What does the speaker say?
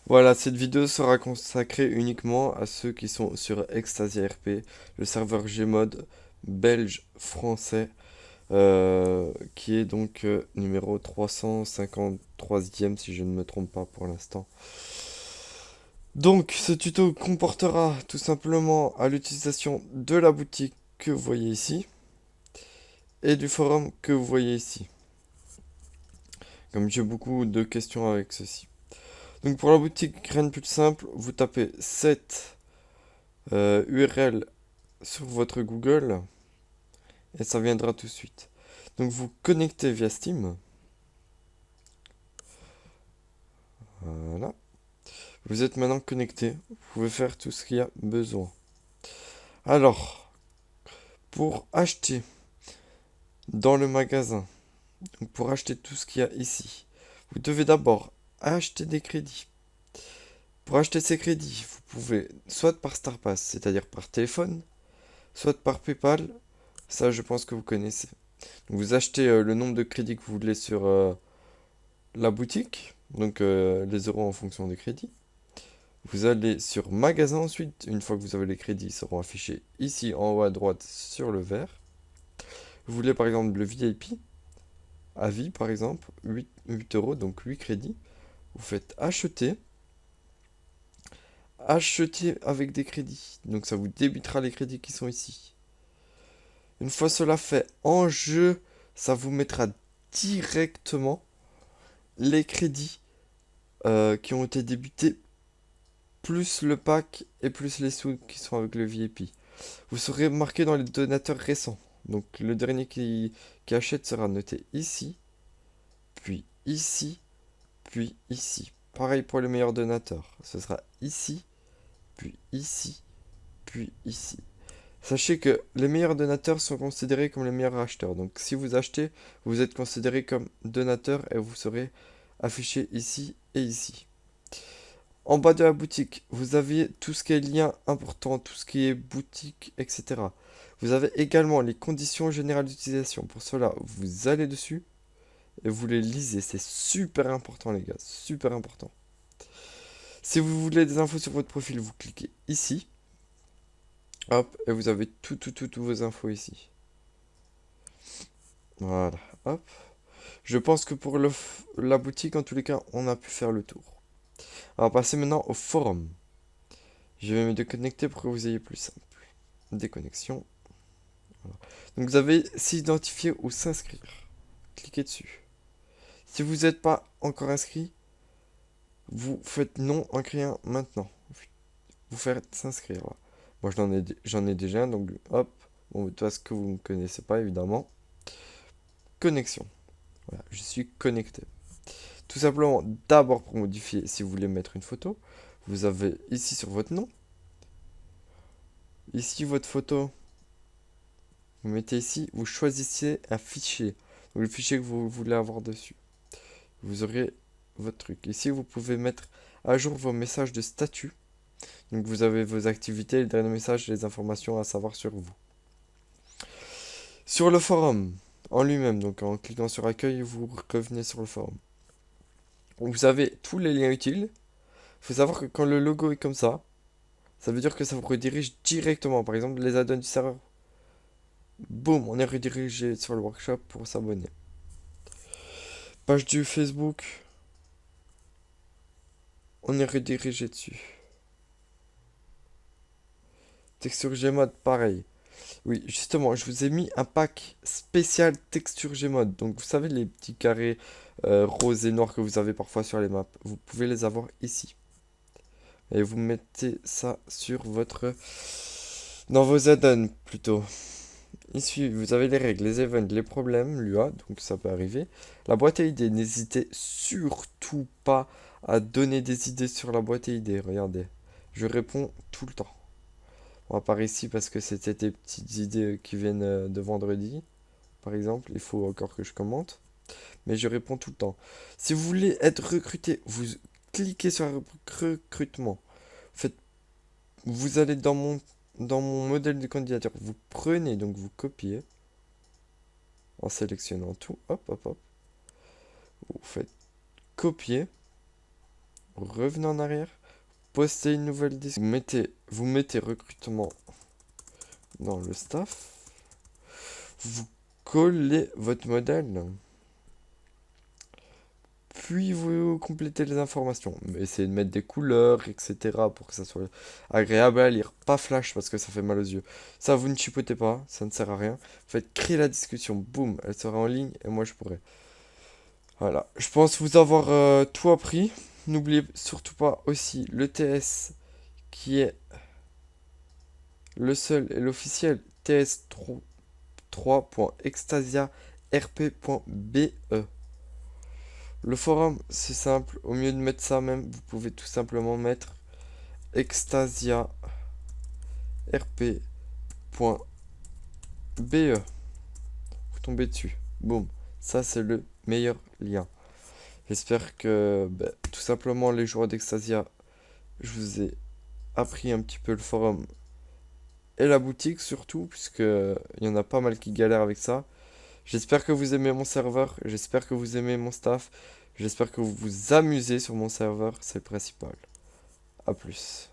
Voilà, cette vidéo sera consacrée uniquement à ceux qui sont sur Extasia RP, le serveur Gmod belge-français, qui est donc numéro 353e si je ne me trompe pas pour l'instant. Donc, ce tuto comportera tout simplement à l'utilisation de la boutique que vous voyez ici et du forum que vous voyez ici. Comme j'ai beaucoup de questions avec ceci. Donc pour la boutique, rien de plus simple, vous tapez cette URL sur votre Google et ça viendra tout de suite. Donc vous connectez via Steam. Voilà. Vous êtes maintenant connecté. Vous pouvez faire tout ce qu'il y a besoin. Alors, pour acheter dans le magasin, donc pour acheter tout ce qu'il y a ici, vous devez d'abord acheter des crédits. Pour acheter ces crédits, vous pouvez soit par StarPass, c'est-à-dire par téléphone, soit par PayPal. Ça, je pense que vous connaissez. Donc, vous achetez le nombre de crédits que vous voulez sur la boutique, donc les euros en fonction des crédits. Vous allez sur magasin ensuite, une fois que vous avez les crédits, ils seront affichés ici en haut à droite sur le vert. Vous voulez par exemple le VIP, à vie par exemple, 8 euros, donc 8 crédits. Vous faites acheter, acheter avec des crédits, donc ça vous débitera les crédits qui sont ici. Une fois cela fait, en jeu, ça vous mettra directement les crédits qui ont été débités, plus le pack et plus les sous qui sont avec le VIP. Vous serez marqué dans les donateurs récents. Donc le dernier qui achète sera noté ici, puis ici, puis ici. Pareil pour les meilleurs donateurs. Ce sera ici, puis ici, puis ici. Sachez que les meilleurs donateurs sont considérés comme les meilleurs acheteurs. Donc si vous achetez, vous êtes considéré comme donateur et vous serez affiché ici et ici. En bas de la boutique, vous avez tout ce qui est lien important, tout ce qui est boutique, etc. Vous avez également les conditions générales d'utilisation. Pour cela, vous allez dessus et vous les lisez. C'est super important, les gars. Super important. Si vous voulez des infos sur votre profil, vous cliquez ici. Hop, et vous avez toutes vos infos ici. Voilà, hop. Je pense que pour la boutique, en tous les cas, on a pu faire le tour. On va passer maintenant au forum. Je vais me déconnecter pour que vous ayez plus simple. Déconnexion. Voilà. Donc vous avez s'identifier ou s'inscrire. Cliquez dessus. Si vous n'êtes pas encore inscrit, vous faites non inscrire maintenant. Vous faites s'inscrire. Voilà. Moi j'en ai déjà un, donc hop. Bon, toi ce que vous ne connaissez pas évidemment. Connexion. Voilà, je suis connecté. Tout simplement, d'abord pour modifier, si vous voulez mettre une photo, vous avez ici sur votre nom. Ici votre photo. Vous mettez ici, vous choisissez un fichier. Donc, le fichier que vous voulez avoir dessus. Vous aurez votre truc. Ici, vous pouvez mettre à jour vos messages de statut. Donc, vous avez vos activités, les derniers messages, les informations à savoir sur vous. Sur le forum en lui-même, donc en cliquant sur accueil, vous revenez sur le forum. Vous avez tous les liens utiles. Il faut savoir que quand le logo est comme ça veut dire que ça vous redirige directement. Par exemple, les add-ons du serveur. Boum, on est redirigé sur le workshop pour s'abonner. Page du Facebook, on est redirigé dessus. Texture Gmod, pareil. Oui, justement, je vous ai mis un pack spécial texture Gmod. Donc, vous savez, les petits carrés roses et noirs que vous avez parfois sur les maps. Vous pouvez les avoir ici. Et vous mettez ça sur votre... dans vos add-ons, plutôt. Ici, vous avez les règles, les events, les problèmes, l'UA, donc ça peut arriver. La boîte à idées, n'hésitez surtout pas à donner des idées sur la boîte à idées. Regardez, je réponds tout le temps. On va par ici parce que c'était des petites idées qui viennent de vendredi, par exemple. Il faut encore que je commente. Mais je réponds tout le temps. Si vous voulez être recruté, vous cliquez sur recrutement. Faites, vous allez dans mon modèle de candidature. Vous prenez, donc vous copiez. En sélectionnant tout. Hop, hop, hop. Vous faites copier. revenez en arrière, postez une nouvelle description, vous mettez recrutement dans le staff, vous collez votre modèle, puis vous complétez les informations. Essayez de mettre des couleurs, etc. pour que ça soit agréable à lire. Pas flash parce que ça fait mal aux yeux. Ça, vous ne chipotez pas, ça ne sert à rien. Faites créer la discussion, boum, elle sera en ligne et moi je pourrai. Voilà, je pense vous avoir tout appris. N'oubliez surtout pas aussi le TS qui est le seul et l'officiel ts3.extasiarp.be. Le forum, c'est simple. Au mieux de mettre ça même, vous pouvez tout simplement mettre extasiarp.be. Vous tombez dessus. Boum. Ça, c'est le meilleur lien. J'espère que tout simplement les joueurs d'Extasia, je vous ai appris un petit peu le forum et la boutique surtout, puisque il y en a pas mal qui galèrent avec ça. J'espère que vous aimez mon serveur, j'espère que vous aimez mon staff, j'espère que vous vous amusez sur mon serveur, c'est le principal. A plus.